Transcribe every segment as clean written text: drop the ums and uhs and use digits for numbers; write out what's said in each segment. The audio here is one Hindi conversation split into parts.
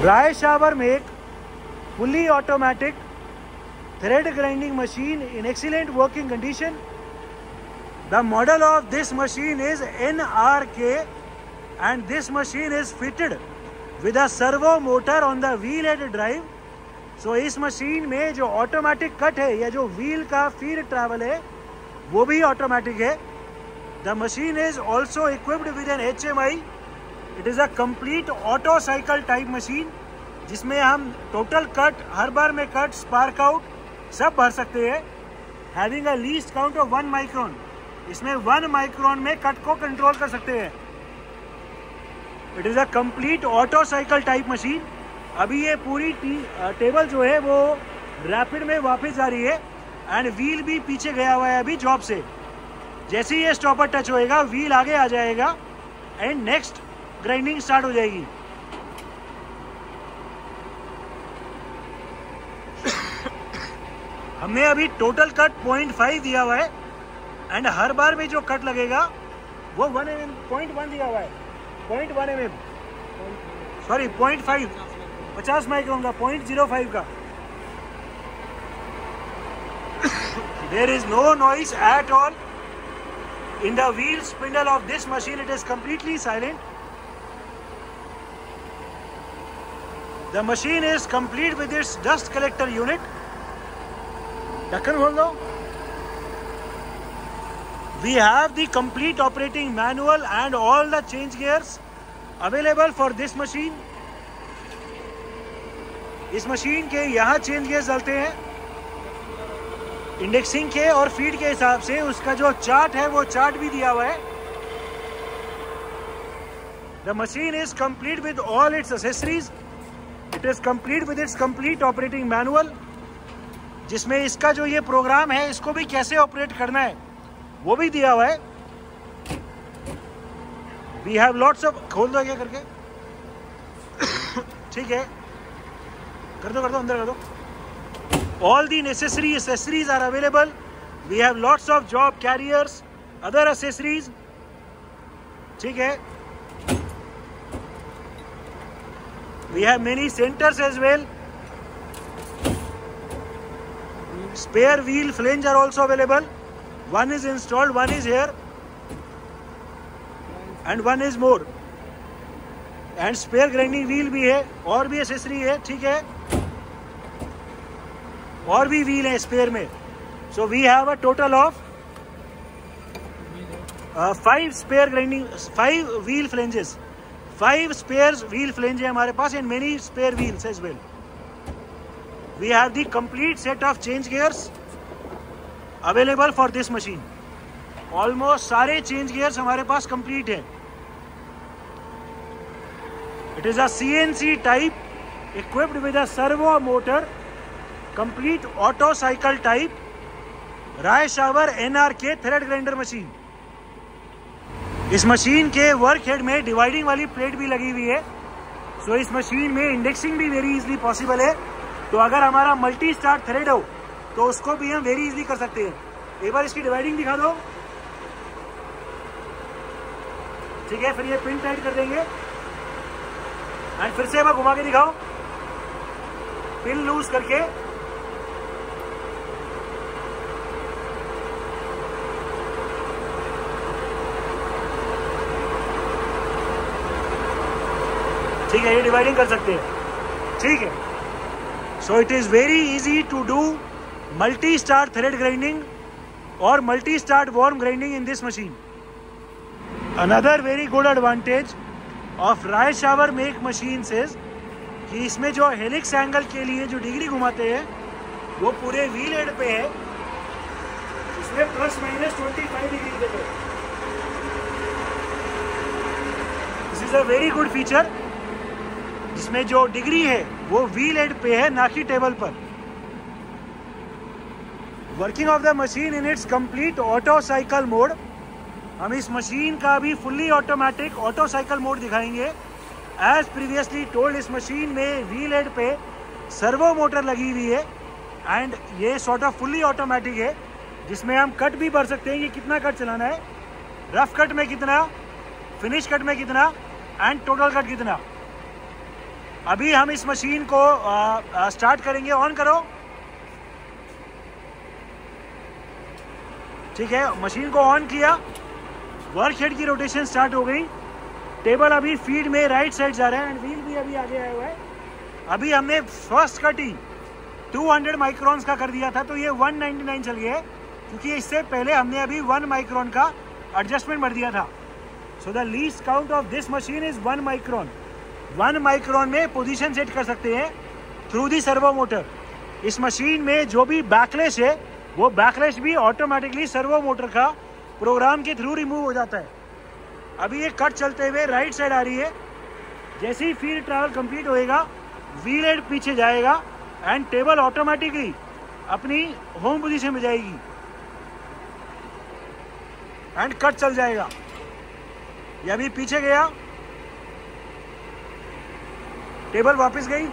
Rajshavar make fully automatic thread grinding machine in excellent working condition. The model of this machine is NRK and this machine is fitted with a servo motor on the wheel head drive. So इस मशीन में जो ऑटोमेटिक कट है या जो व्हील का फीड ट्रैवल है वो भी ऑटोमेटिक है. The machine is also equipped with an HMI. It is a complete auto cycle type machine जिसमें हम टोटल कट, हर बार में कट, स्पार्क आउट सब भर सकते हैं. Having a least count of 1 micron. इसमें 1 माइक्रोन में कट को कंट्रोल कर सकते हैं. It is a complete auto cycle type machine. अभी ये पूरी टेबल जो है वो रैपिड में वापस जा रही है एंड व्हील भी पीछे गया हुआ है अभी जॉब से. जैसे ही ये स्टॉपर टच होएगा व्हील आगे आ जाएगा एंड नेक्स्ट ग्राइंडिंग स्टार्ट हो जाएगी. हमने अभी टोटल कट 0.5 दिया हुआ है एंड हर बार में जो कट लगेगा वो 1 mm 0.1 दिया हुआ है. 0.1 mm सॉरी 0.5 50 माइक्रोन का 0.05 का. There is no noise at all in the wheel spindle of this machine. It is completely silent. The machine is complete with its dust collector unit. ढक्कन खोल दो. We have the complete operating manual and all the change gears available for this machine. इस मशीन के यहाँ चेंज गियर्स डलते हैं इंडेक्सिंग के और फीड के हिसाब से. उसका जो चार्ट है वो चार्ट भी दिया हुआ है. The machine is complete with all its accessories. It is complete with its complete operating manual. जिसमें इसका जो ये प्रोग्राम है इसको भी कैसे ऑपरेट करना है वो भी दिया हुआ है. We have lots of. खोल दो क्या करके. ठीक है, कर दो अंदर कर दो. All the necessary accessories are available. We have lots of job carriers, other accessories. ठीक है, we have many centres as well. Spare wheel flange are also available. One is installed, one is here, and one is more. And spare grinding wheel भी है और भी accessory है. ठीक है, और भी wheel है spare में. So we have a total of 5 wheel flanges. 5 spare wheel flanges है हमारे पास and many spare wheels as well. We have the complete set of change gears available for this machine. Almost सारे चेंज गियर्स हमारे पास कंप्लीट है. It is a CNC type equipped with a servo motor, complete auto cycle type Reishauer NRK thread grinder machine. इस मशीन के वर्क हेड में डिवाइडिंग वाली प्लेट भी लगी हुई है. सो इस मशीन में इंडेक्सिंग भी वेरी इजीली पॉसिबल है. तो अगर हमारा मल्टी स्टार्ट थ्रेड हो तो उसको भी हम वेरी इजीली कर सकते हैं. एक बार इसकी डिवाइडिंग दिखा दो. ठीक है, फिर ये पिन टाइट कर देंगे एंड फिर से एक बार घुमा के दिखाओ. पिन लूज करके ठीक है, ये डिवाइडिंग कर सकते हैं. ठीक है, so it is very easy to do multi start thread grinding और multi start worm grinding in this machine. Another very good advantage of Reishauer make machine is कि इसमें जो हेलिक्स एंगल के लिए जो डिग्री घुमाते हैं वो पूरे व्हील हेड पे है. इसमें ±25 डिग्री देते हैं. This is a very good feature जिसमें जो डिग्री है वो व्हील हेड पे है ना कि टेबल पर. Working of the machine in its complete auto cycle mode. हम इस मशीन का भी fully automatic auto cycle mode दिखाएंगे. एज प्रीवियसली टोल्ड इस मशीन में व्हील हेड पे सर्वो मोटर लगी हुई है एंड ये सॉर्ट ऑफ फुल्ली ऑटोमेटिक है जिसमें हम कट भी भर सकते हैं कि कितना कट चलाना है, रफ कट में कितना, फिनिश कट में कितना एंड टोटल कट कितना. अभी हम इस मशीन को स्टार्ट करेंगे। ऑन करो। ठीक है, मशीन को ऑन किया, वर्क हेड की रोटेशन स्टार्ट हो गई। टेबल अभी फीड में राइट साइड जा रहा है एंड व्हील भी अभी आगे आया हुआ है। अभी हमने फर्स्ट कटिंग 200 माइक्रोन्स का कर दिया था, तो ये 199 चल गया है, क्योंकि इससे पहले हमने अभी 1 माइक्रोन का एडजस्टमेंट भर दिया था। So the least count of this machine is 1 micron. 1 micron में पोजीशन सेट कर सकते हैं थ्रू दी सर्वो मोटर। इस मशीन में जो भी बैकलैश है वो बैकलैश भी ऑटोमेटिकली सर्वो मोटर का प्रोग्राम के थ्रू रिमूव हो जाता है। अभी ये कट चलते हुए राइट साइड आ रही है। जैसे ही फील्ड ट्रैवल कंप्लीट होएगा, व्हील हेड पीछे जाएगा एंड टेबल ऑटोमेटिकली अपनी होम पोजीशन में जाएगी एंड कट चल जाएगा। ये अभी पीछे गया, टेबल वापस गई,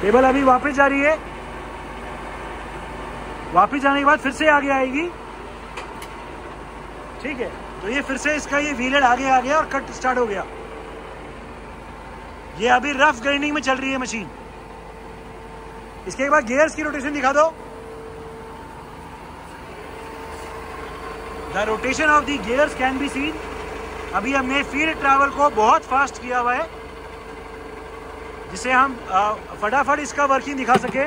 टेबल अभी वापस जा रही है। वापस जाने के बाद फिर से आगे आएगी। ठीक है, तो ये फिर से इसका ये व्हील हेड आगे आ गया और कट स्टार्ट हो गया। ये अभी रफ ग्राइंडिंग में चल रही है मशीन। इसके बाद गियर्स की रोटेशन दिखा दो। The rotation of the gears can be seen. अभी हमने फील्ड ट्रैवल को बहुत फास्ट किया हुआ है, जिसे हम फटाफट इसका वर्किंग दिखा सके।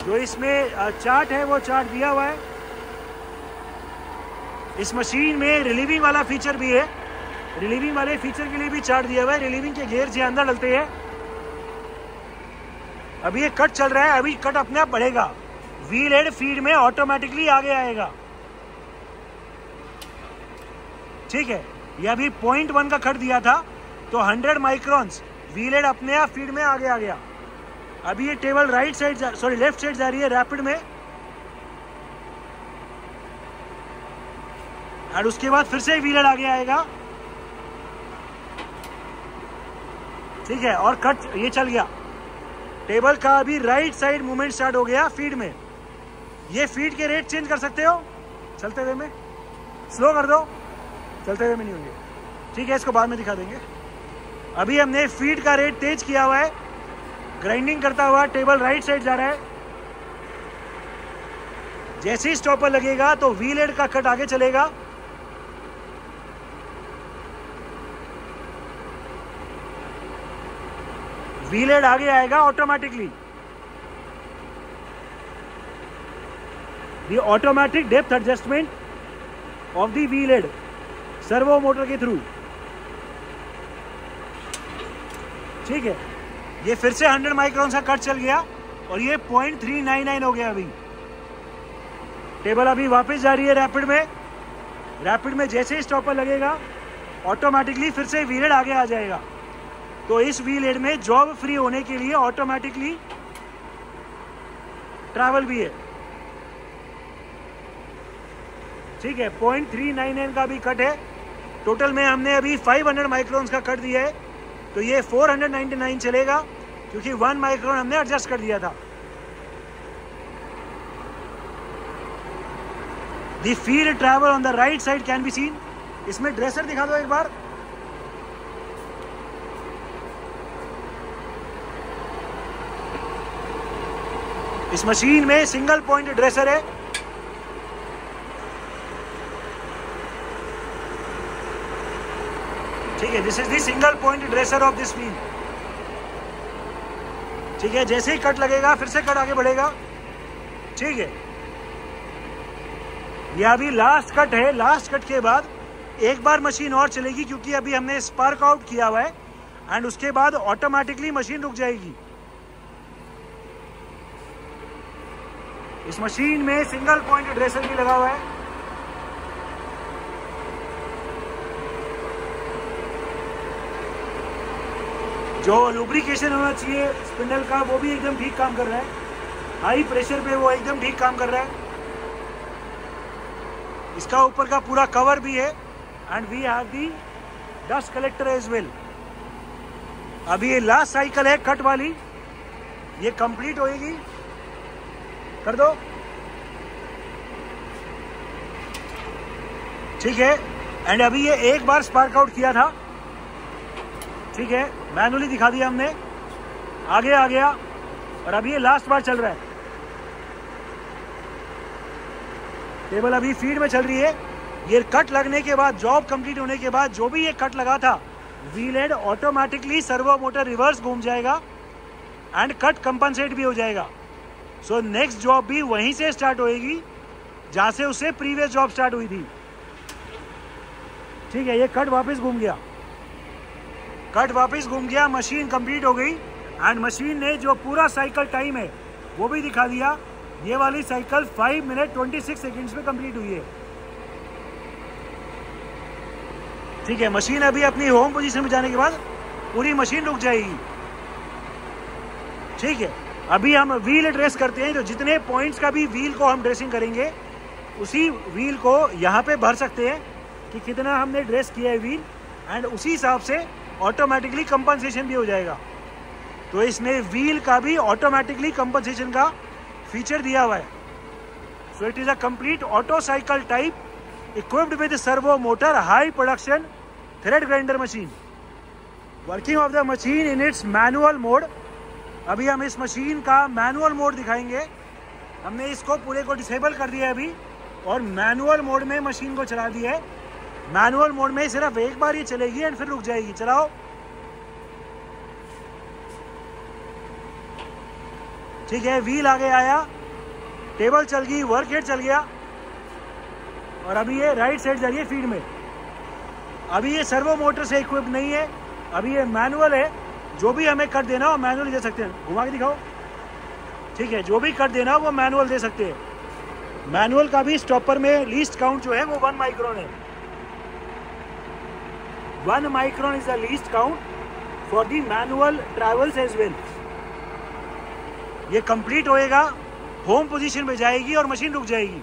जो इसमें चार्ट है वो चार्ट दिया हुआ है। इस मशीन में रिलीविंग वाला फीचर भी है। रिलीविंग वाले फीचर के लिए भी चार्ट दिया हुआ है। रिलीविंग के गियर जो अंदर डलते हैं। अभी ये कट चल रहा है, अभी कट अपने आप बढ़ेगा। व्हील हेड फीड में ऑटोमेटिकली आगे आएगा। ठीक है, ये अभी 0.1 का कट दिया था, तो 100 माइक्रोन्स व्हील हेड अपने आप फीड में आगे आ गया। अभी ये table right side left side जा रही है रैपिड में, और उसके बाद फिर से व्हील हेड आगे आएगा। ठीक है, और कट ये चल गया। टेबल का अभी राइट साइड मूवमेंट स्टार्ट हो गया फीड में। ये फीड के रेट चेंज कर सकते हो चलते हुए में। स्लो कर दो, चलते हुए में नहीं होंगे। ठीक है, इसको बाद में दिखा देंगे। अभी हमने फीड का रेट तेज किया हुआ है। ग्राइंडिंग करता हुआ टेबल राइट साइड जा रहा है। जैसे ही स्टॉपर लगेगा तो व्हील हेड का कट आगे चलेगा। व्हील हेड आगे आएगा automatically. The automatic depth adjustment of the wheel head servo motor के थ्रू। ठीक है, ये फिर से 100 माइक्रोन का कट चल गया और ये 0.399 हो गया। अभी टेबल अभी वापस जा रही है रैपिड में। रैपिड में जैसे ही स्टॉपर लगेगा ऑटोमेटिकली फिर से व्हील हेड आगे आ जाएगा। तो इस व्हील हेड में जॉब फ्री होने के लिए ऑटोमेटिकली ट्रैवल भी है। ठीक है, 0.399 का भी कट है। टोटल में हमने अभी 500 माइक्रोन्स का कट दिया है, तो ये 499 चलेगा, क्योंकि 1 माइक्रोन हमने एडजस्ट कर दिया था। The field travel on the right side can be seen. इसमें ड्रेसर दिखा दो एक बार। इस मशीन में सिंगल पॉइंट ड्रेसर है। ठीक है, this is the single point dresser of this wheel. ठीक है, जैसे ही कट लगेगा फिर से कट आगे बढ़ेगा। ठीक है, यह अभी लास्ट कट है। लास्ट कट के बाद एक बार मशीन और चलेगी, क्योंकि अभी हमने स्पार्क आउट किया हुआ है, एंड उसके बाद ऑटोमेटिकली मशीन रुक जाएगी। इस मशीन में सिंगल पॉइंट ड्रेसर भी लगा हुआ है। जो लुब्रिकेशन होना चाहिए स्पिंडल का, वो भी एकदम ठीक काम कर रहा है। हाई प्रेशर पे वो एकदम ठीक काम कर रहा है। इसका ऊपर का पूरा कवर भी है, and we have the dust collector as well. अभी ये लास्ट साइकिल है कट वाली, ये कंप्लीट होएगी। कर दो। ठीक है, एंड अभी ये एक बार स्पार्क आउट किया था, ठीक है, मैनुअली दिखा दिया हमने, आगे आ गया और अभी ये लास्ट बार चल रहा है। टेबल अभी फीड में चल रही है। ये कट लगने के बाद, जॉब कंप्लीट होने के बाद जो भी ये कट लगा था, wheel head automatically servo motor reverse घूम जाएगा एंड कट कंपनसेट भी हो जाएगा। सो नेक्स्ट जॉब भी वहीं से स्टार्ट होएगी जहां से उससे प्रीवियस जॉब स्टार्ट हुई थी। ठीक है, ये कट वापस घूम गया, कट वापस घूम गया, मशीन कंप्लीट हो गई एंड मशीन ने जो पूरा साइकिल टाइम है वो भी दिखा दिया। ये वाली साइकिल 5 मिनट 26 सेकेंड्स में कंप्लीट हुई है। ठीक है, मशीन अभी अपनी होम पोजीशन में जाने के बाद पूरी मशीन रुक जाएगी। ठीक है, अभी हम व्हील ड्रेस करते हैं, तो जितने पॉइंट्स का भी व्हील को हम ड्रेसिंग करेंगे उसी व्हील को यहाँ पे भर सकते हैं कि कितना हमने ड्रेस किया है व्हील, एंड उसी हिसाब से ऑटोमेटिकली कंपनसेशन भी हो जाएगा। तो इसने व्हील का भी ऑटोमेटिकली कंपनसेशन का फीचर दिया हुआ है। So it is a complete auto cycle type equipped with servo motor high production thread grinder machine. Working of the machine in its manual mode. अभी हम इस मशीन का मैनुअल मोड दिखाएंगे। हमने इसको पूरे को डिसेबल कर दिया है अभी और मैनुअल मोड में मशीन को चला दिया है। मैनुअल मोड में सिर्फ एक बार ये चलेगी एंड फिर रुक जाएगी। चलाओ। ठीक है, व्हील आगे आया, टेबल चल गई, वर्क हेड चल गया और अभी ये राइट साइड जा रही है फीड में। अभी ये सर्वो मोटर से इक्विप नहीं है, अभी ये मैनुअल है। जो भी हमें कट देना हो मैनुअल दे सकते हैं। घुमा के दिखाओ। ठीक है, जो भी कट देना हो वो मैनुअल दे सकते हैं। मैनुअल का भी स्टॉपर में लीस्ट काउंट जो है वो 1 माइक्रोन है। 1 micron is the least count for the manual travels as well. ये कंप्लीट होएगा, होम पोजीशन में जाएगी और मशीन रुक जाएगी।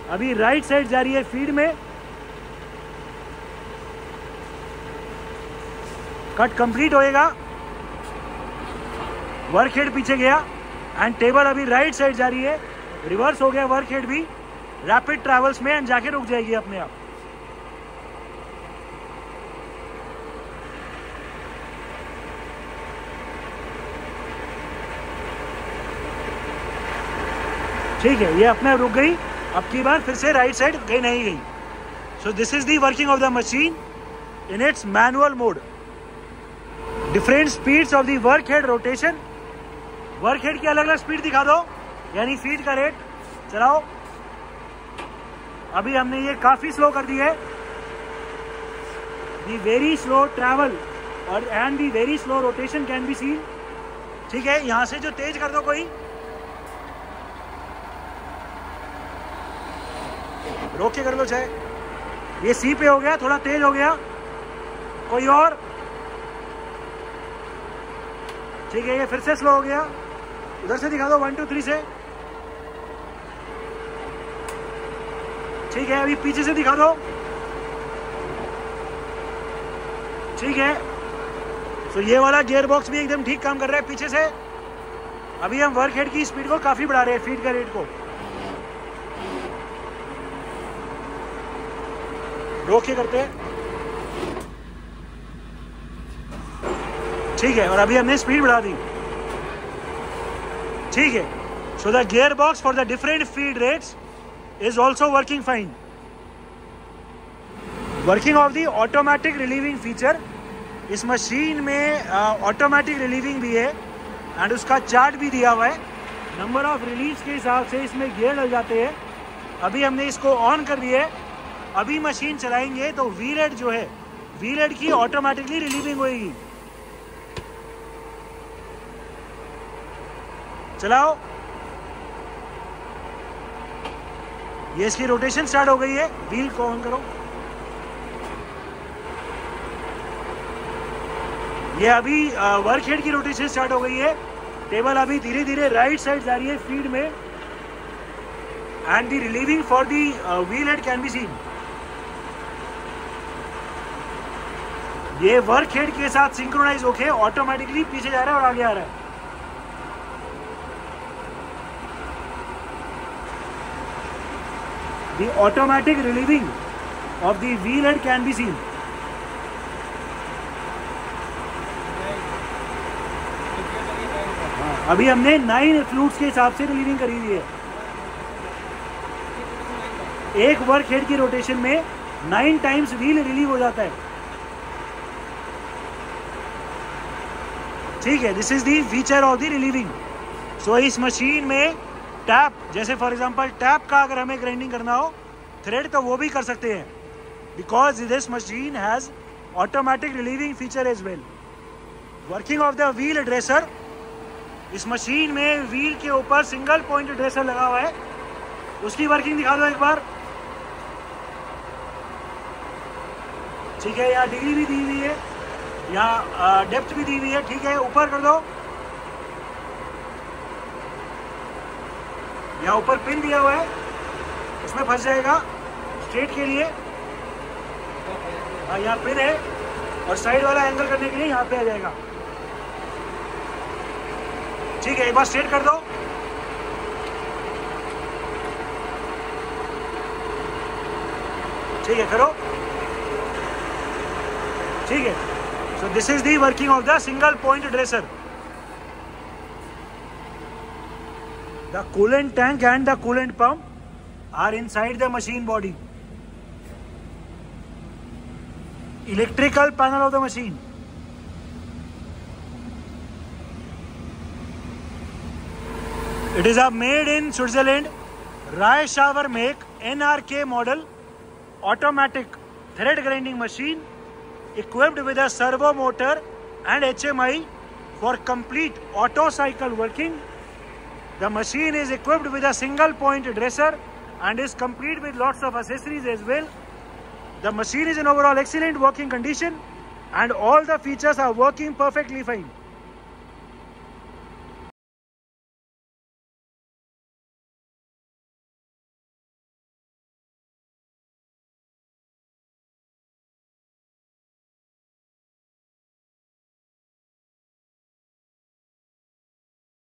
अभी राइट साइड जा रही है फीड में, कट कंप्लीट होएगा, वर्क हेड पीछे गया एंड टेबल अभी राइट साइड जा रही है, रिवर्स हो गया वर्क हेड भी रैपिड ट्रैवल्स में एंड जाके रुक जाएगी अपने आप। ठीक है, ये अपने रुक गई। अब की बार फिर से राइट साइड गई नहीं गई। So this is the working of the machine in its manual mode. Different speeds of the work head rotation. Work head की अलग अलग स्पीड दिखा दो, यानी फीड का रेट। चलाओ। अभी हमने ये काफी स्लो कर दी है। दी वेरी स्लो ट्रैवल और and the very slow rotation can be seen. ठीक है, यहां से जो तेज कर दो कोई, रोक के कर लो चाहे। ये सी पे हो गया, थोड़ा तेज हो गया, कोई और। ठीक है, ये फिर से स्लो हो गया। उधर से दिखा दो 1 2 3 से। ठीक है, अभी पीछे से दिखा दो। ठीक है, तो ये वाला गियर बॉक्स भी एकदम ठीक काम कर रहा है पीछे से। अभी हम वर्क हेड की स्पीड को काफी बढ़ा रहे हैं, फीड का रेट को। रोक के करते हैं। ठीक है, और अभी हमने स्पीड बढ़ा दी। ठीक है, so the gear box for the different feed rates is also working fine. Working of the automatic relieving feature. इस मशीन में ऑटोमेटिक रिलीविंग भी है एंड उसका चार्ट भी दिया हुआ है। नंबर ऑफ रिलीज के हिसाब से इसमें गियर डल जाते हैं। अभी हमने इसको ऑन कर दिया है। अभी मशीन चलाएंगे तो व्हील हेड जो है, व्हील हेड की ऑटोमेटिकली रिलीविंग होगी। चलाओ। ये इसकी रोटेशन स्टार्ट हो गई है। व्हील को ऑन करो। ये अभी वर्क हेड की रोटेशन स्टार्ट हो गई है। टेबल अभी धीरे धीरे राइट साइड जा रही है फीड में and the relieving for the wheel head can be seen. ये वर्क हेड के साथ सिंक्रोनाइज होके ऑटोमेटिकली पीछे जा रहा है और आगे आ रहा है। The automatic relieving of the wheel head can be seen. अभी हमने 9 फ्लूट्स के हिसाब से रिलीविंग करी हुई है। एक वर्क हेड की रोटेशन में 9 टाइम्स व्हील रिलीव हो जाता है। ठीक है, this is the feature of the relieving. So इस मशीन में टैप, जैसे फॉर एग्जांपल टैप का अगर हमें ग्राइंडिंग करना हो थ्रेड, तो वो भी कर सकते हैं, because this machine has automatic relieving feature as well. Working of the wheel dresser, इस मशीन में व्हील के ऊपर सिंगल पॉइंट ड्रेसर लगा हुआ है, उसकी वर्किंग दिखा दो एक बार। ठीक है, यहाँ डिग्री भी दी हुई है, यहाँ डेप्थ भी दी हुई है। ठीक है, ऊपर कर दो, यहाँ ऊपर पिन दिया हुआ है, इसमें फंस जाएगा स्ट्रेट के लिए। यहाँ पिन है और साइड वाला एंगल करने के लिए यहाँ पे आ जाएगा। ठीक है, एक बार स्ट्रेट कर दो। ठीक है, करो। ठीक है, so this is the working of the single point dresser. The coolant tank and the coolant pump are inside the machine body. Electrical panel of the machine. It is a made in Switzerland Reischauer make NRK model automatic thread grinding machine equipped with a servo motor and HMI for complete auto cycle working. The machine is equipped with a single point dresser and is complete with lots of accessories as well. The machine is in overall excellent working condition and all the features are working perfectly fine.